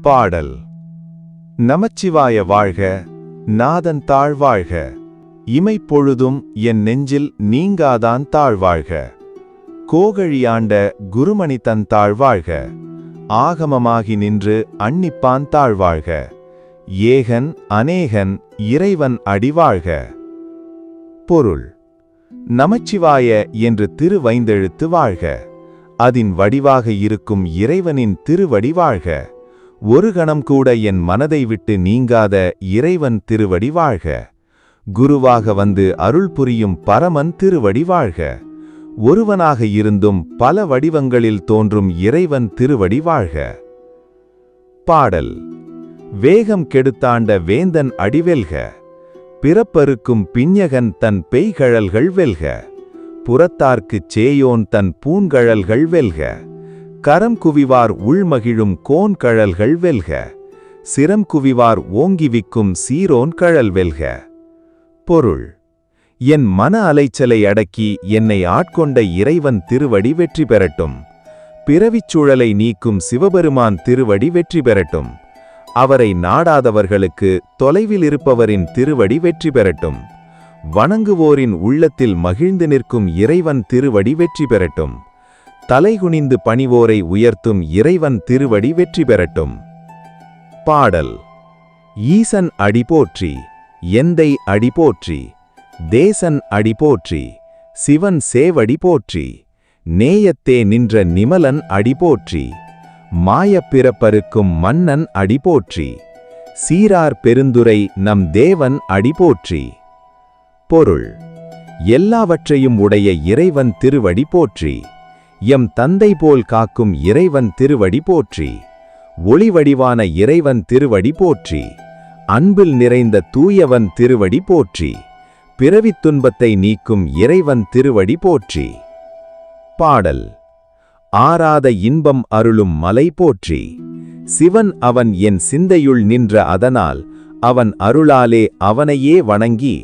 பாடல். நமச்சிவாய வாழ்க, நாதன் தாழ்வாழ்க, இமைப்பொழுதும் என் நெஞ்சில் நீங்காதான் தாழ்வாழ்க, கோகழியாண்ட குருமணி தன் தாழ்வாழ்க, ஆகமமாகி நின்று அன்னிப்பான் தாழ்வாழ்க, ஏகன் அநேகன் இறைவன் அடிவாழ்க. பொருள்: நமச்சிவாய என்று திருவைந்தெழுத்து வாழ்க, அதின் வடிவாக இருக்கும் இறைவனின் திருவடி வாழ்க, ஒரு கணம் கூட என் மனதை விட்டு நீங்காத இறைவன் திருவடி வாழ்க, குருவாக வந்து அருள் புரியும் பரமன் திருவடி வாழ்க, ஒருவனாக இருந்தும் பல வடிவங்களில் தோன்றும் இறைவன் திருவடி வாழ்க. பாடல். வேகம் கெடுத்தாண்ட வேந்தன் அடிவெல்க, பிறப்பறுக்கும் பிஞ்ஞகன் தன் பெய்கழல்கள் வெல்க, புறத்தார்க்குச் சேயோன் தன் பூங்கழல்கள் வெல்க, கரம் குவிவார் உள்மகிழும் கோன் கழல்கள் வெல்க, சிரம் குவிவார் ஓங்கிவிக்கும் சீரோன் கழல் வெல்க. பொருள்: என் மன அலைச்சலை அடக்கி என்னை ஆட்கொண்ட இறைவன் திருவடி வெற்றி பெறட்டும், பிறவிச்சூழலை நீக்கும் சிவபெருமான் திருவடி வெற்றி பெறட்டும், அவரை நாடாதவர்களுக்கு தொலைவில் இருப்பவரின் திருவடி வெற்றி பெறட்டும், வணங்குவோரின் உள்ளத்தில் மகிழ்ந்து நிற்கும் இறைவன் திருவடி வெற்றி பெறட்டும், தலைகுனிந்து பணிவோரை உயர்த்தும் இறைவன் திருவடி வெற்றி பெறட்டும். பாடல். ஈசன் அடி போற்றி, எந்தை அடி போற்றி, தேசன் அடி போற்றி, சிவன் சேவடி போற்றி, நேயத்தே நின்ற நிமலன் அடி போற்றி, மாயப் பிறப்பறுக்கும் மன்னன் அடி போற்றி, சீரார் பெருந்துரை நம் தேவன் அடி போற்றி. பொருள்: எல்லாவற்றையும் உடைய இறைவன் திருவடி போற்றி, எம் தந்தை போல் காக்கும் இறைவன் திருவடி போற்றி, ஒளிவடிவான இறைவன் திருவடி போற்றி, அன்பில் நிறைந்த தூயவன் திருவடி போற்றி, பிறவித் துன்பத்தை நீக்கும் இறைவன் திருவடி போற்றி. பாடல். ஆராத இன்பம் அருளும் மலை போற்றி, சிவன் அவன் என் சிந்தையுள் நின்ற அதனால் அவன் அருளாலே அவனையே வணங்கி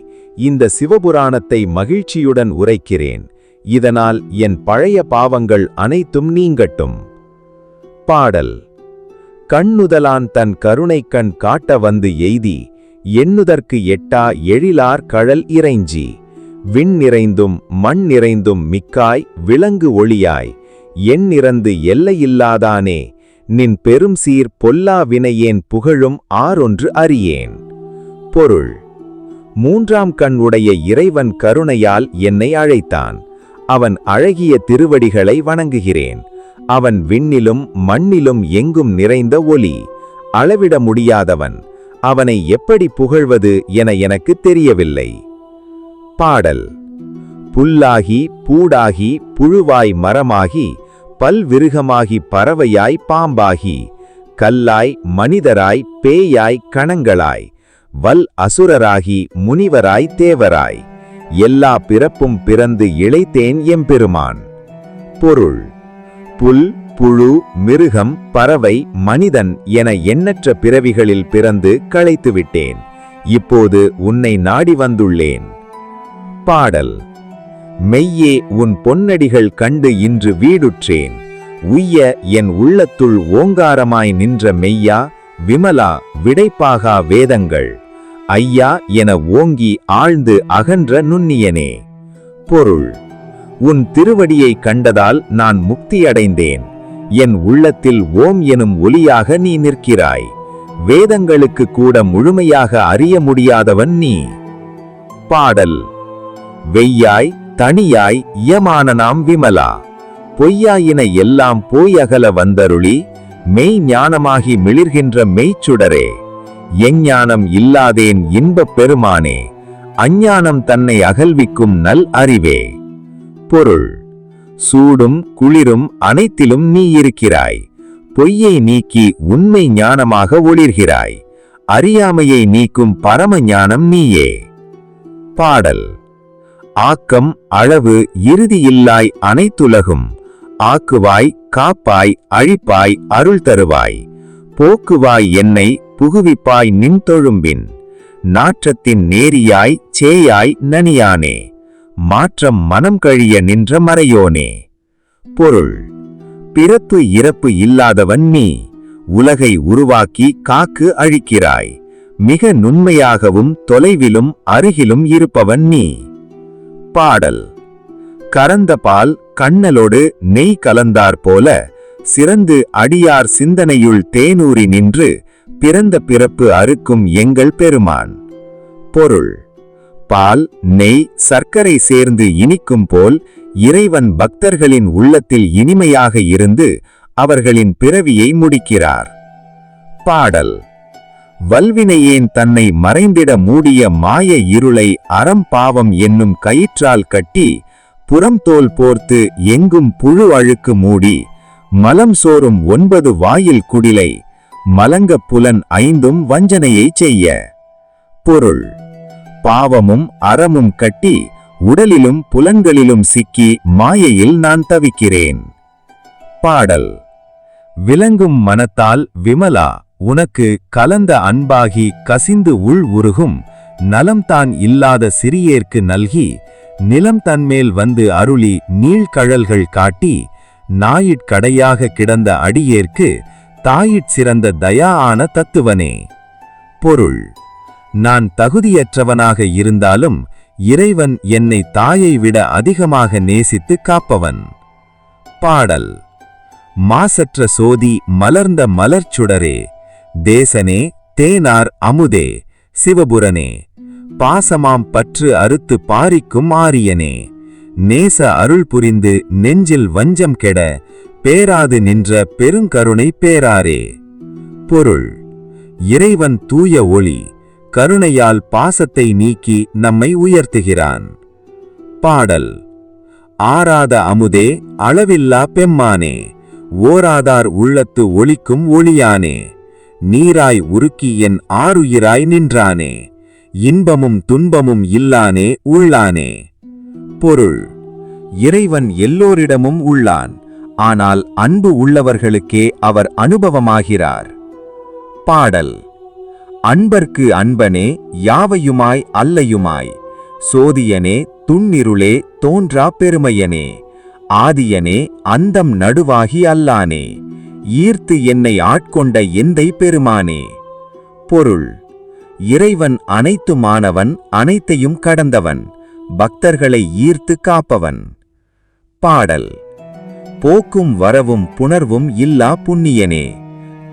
இந்த சிவபுராணத்தை மகிழ்ச்சியுடன் உரைக்கிறேன், இதனால் என் பழைய பாவங்கள் அனைத்தும் நீங்கட்டும். பாடல். கண்ணுதலான் தன் கருணைக் கண் காட்ட வந்து எய்தி, எண்ணுதற்கு எட்டா எழிலார் கழல் இறைஞ்சி, விண் நிறைந்தும் மண் நிறைந்தும் மிக்காய் விளங்கு ஒளியாய், எண் நிறந்து எல்லையில்லாதானே, நின் பெரும் சீர் பொல்லா வினையேன் புகழும் ஆறொன்று அறியேன். பொருள்: மூன்றாம் கண் உடைய இறைவன் கருணையால் என்னை அழைத்தான், அவன் அழகிய திருவடிகளை வணங்குகிறேன், அவன் விண்ணிலும் மண்ணிலும் எங்கும் நிறைந்த ஒளி, அளவிட முடியாதவன், அவனை எப்படி புகழ்வது என எனக்கு தெரியவில்லை. பாடல். புல்லாகி பூடாகி புழுவாய் மரமாகி பல்விருகமாகி பறவையாய் பாம்பாகி, கல்லாய் மனிதராய் பேயாய் கணங்களாய், வல் அசுரராகி முனிவராய் தேவராய், எல்லா பிறப்பும் பிறந்து இளைத்தேன் எம்பெருமான். பொருள்: புல் புழு மிருகம் பறவை மனிதன் என எண்ணற்ற பிறவிகளில் பிறந்து களைத்துவிட்டேன், இப்போது உன்னை நாடி வந்துள்ளேன். பாடல். மெய்யே உன் பொன்னடிகள் கண்டு இன்று வீடுற்றேன், உய்ய என் உள்ளத்துள் ஓங்காரமாய் நின்ற மெய்யா விமலா விடைப்பாகா வேதங்கள், ஐயா என ஓங்கி ஆழ்ந்து அகன்ற நுண்ணியனே. பொருள்: உன் திருவடியை கண்டதால் நான் முக்தியடைந்தேன், என் உள்ளத்தில் ஓம் எனும் ஒலியாக நீ நிற்கிறாய், வேதங்களுக்கு கூட முழுமையாக அறிய முடியாதவன் நீ. பாடல். வெய்யாய் தனியாய் இயமானனாம் விமலா, பொய்யாயின எல்லாம் போய் அகல வந்தருளி, மெய் ஞானமாகி மிளிர்கின்ற மெய்ச்சுடரே, எஞ்ஞானம் இல்லாதேன் இன்பப் பெருமானே, அஞ்ஞானம் தன்னை அகல்விக்கும் நல் அறிவே. பொருள்: சூடும் குளிரும் அனைத்திலும் நீ இருக்கிறாய், பொய்யை நீக்கி உண்மை ஞானமாக ஒளிர்கிறாய், அறியாமையை நீக்கும் பரம ஞானம் நீயே. பாடல். ஆக்கம் அளவு இறுதியில்லாய் அனைத்துலகும், ஆக்குவாய் காப்பாய் அழிப்பாய் அருள் தருவாய், போக்குவாய் என்னை புகுவிப்பாய் நின் தொழும்பின், நாற்றத்தின் நேரியாய் சேயாய் நனியானே, மாற்றம் மனம் கழிய நின்ற மறையோனே. பொருள்: பிறப்பு இறப்பு இல்லாதவன் நீ, உலகை உருவாக்கி காக்கு அழிக்கிறாய். மிக நுண்மையாகவும் தொலைவிலும் அருகிலும் இருப்பவன் நீ. பாடல். கறந்த பால் கண்ணலோடு நெய் கலந்தார் போல சிறந்து அடியார் சிந்தனையுள் தேனூறி நின்று பிறந்த பிறப்பு அறுக்கும் எங்கள் பெருமான். பொருள். பால் நெய் சர்க்கரை சேர்ந்து இனிக்கும் போல் இறைவன் பக்தர்களின் உள்ளத்தில் இனிமையாக இருந்து அவர்களின் பிறவியை முடிக்கிறார். பாடல். வல்வினையேன் தன்னை மறைந்திட மூடிய மாய இருளை அறம் பாவம் என்னும் கயிற்றால் கட்டி புறம்தோல் போர்த்து எங்கும் புழு அழுக்கு மூடி மலம் சோறும் 9 வாயில் குடிலை மலங்க புலன் 5 வஞ்சனையைச் செய்ய. பொருள். பாவமும் அறமும் கட்டி உடலிலும் புலன்களிலும் சிக்கி மாயையில் நான் தவிக்கிறேன். பாடல். விளங்கும் மனத்தால் விமலா உனக்கு கலந்த அன்பாகி கசிந்து உள் உருகும் நலம்தான் இல்லாத சிறியேற்கு நல்கி நிலம் தன்மேல் வந்து அருளி நீழ்கழல்கள் காட்டி நாயிற்கடையாக கிடந்த அடியேற்கு தாயிற் சிறந்த தயா ஆன தத்துவனே. பொருள். நான் தகுதியற்றவனாக இருந்தாலும் இறைவன் என்னை தாயை விட அதிகமாக நேசித்து காப்பவன். பாடல். மாசற்ற சோதி மலர்ந்த மலர்ச்சுடரே தேசனே தேனார் அமுதே சிவபுரனே பாசமாம் பற்று அறுத்து பாரிக்கும் ஆரியனே நேச அருள் புரிந்து நெஞ்சில் வஞ்சம் கெட பேராது நின்ற பெருங்கருணை பேராரே. பொருள். இறைவன் தூய ஒளி கருணையால் பாசத்தை நீக்கி நம்மை உயர்த்துகிறான். பாடல். ஆராத அமுதே அளவில்லா பெம்மானே ஓராதார் உள்ளத்து ஒளிக்கும் ஒளியானே நீராய் உருக்கி என் ஆருயிராய் நின்றானே இன்பமும் துன்பமும் இல்லானே உள்ளானே. பொருள். இறைவன் எல்லோரிடமும் உள்ளான், ஆனால் அன்பு உள்ளவர்களுக்கே அவர் அனுபவமாகிறார். பாடல். அன்பர்க்கு அன்பனே யாவையுமாய் அல்லையுமாய் சோதியனே துன்னிருளே தோன்றா பெருமையனே ஆதியனே அந்தம் நடுவாகி அல்லானே ஈர்த்து என்னை ஆட்கொண்ட எந்தை பெருமானே. பொருள். இறைவன் அனைத்துமானவன், அனைத்தையும் கடந்தவன், பக்தர்களை ஈர்த்து காப்பவன். பாடல். போக்கும் வரவும் புணர்வும் இல்லா புண்ணியனே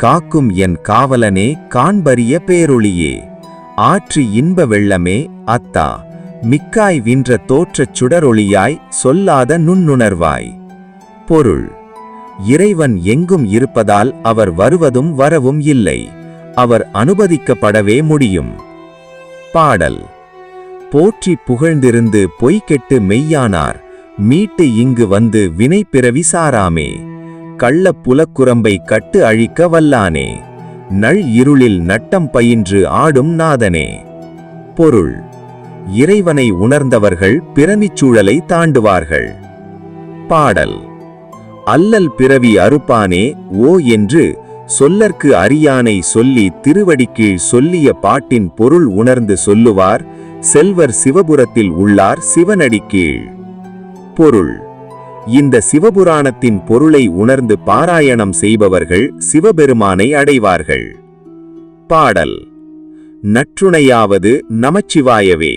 காக்கும் என் காவலனே காண்பரிய பேரொளியே ஆற்றி இன்ப வெள்ளமே அத்தா மிக்காய் வின்ற தோற்றச் சுடரொளியாய் சொல்லாத நுண்ணுணர்வாய். பொருள். இறைவன் எங்கும் இருப்பதால் அவர் வருவதும் வரவும் இல்லை, அவர் அனுமதிக்கப்படவே முடியும். பாடல். போற்றி புகழ்ந்திருந்து பொய்கெட்டு மெய்யானார் மீட்டு இங்கு வந்து வினை பிறவி சாராமே கள்ள புலக்குரம்பை கட்டு அழிக்க வல்லானே நள் இருளில் நட்டம் பயின்று ஆடும் நாதனே. பொருள். இறைவனை உணர்ந்தவர்கள் பிறவிச்சூழலை தாண்டுவார்கள். பாடல். அல்லல் பிறவி அறுப்பானே ஓ என்று சொல்லற்கு அறியானை சொல்லி திருவடிக்கீழ் சொல்லிய பாட்டின் பொருள் உணர்ந்து சொல்லுவார் செல்வர் சிவபுரத்தில் உள்ளார் சிவனடிக்கீழ். பொருள். இந்த சிவபுராணத்தின் பொருளை உணர்ந்து பாராயணம் செய்பவர்கள் சிவபெருமானை அடைவார்கள். பாடல். நற்றுணையாவது நமச்சிவாயவே.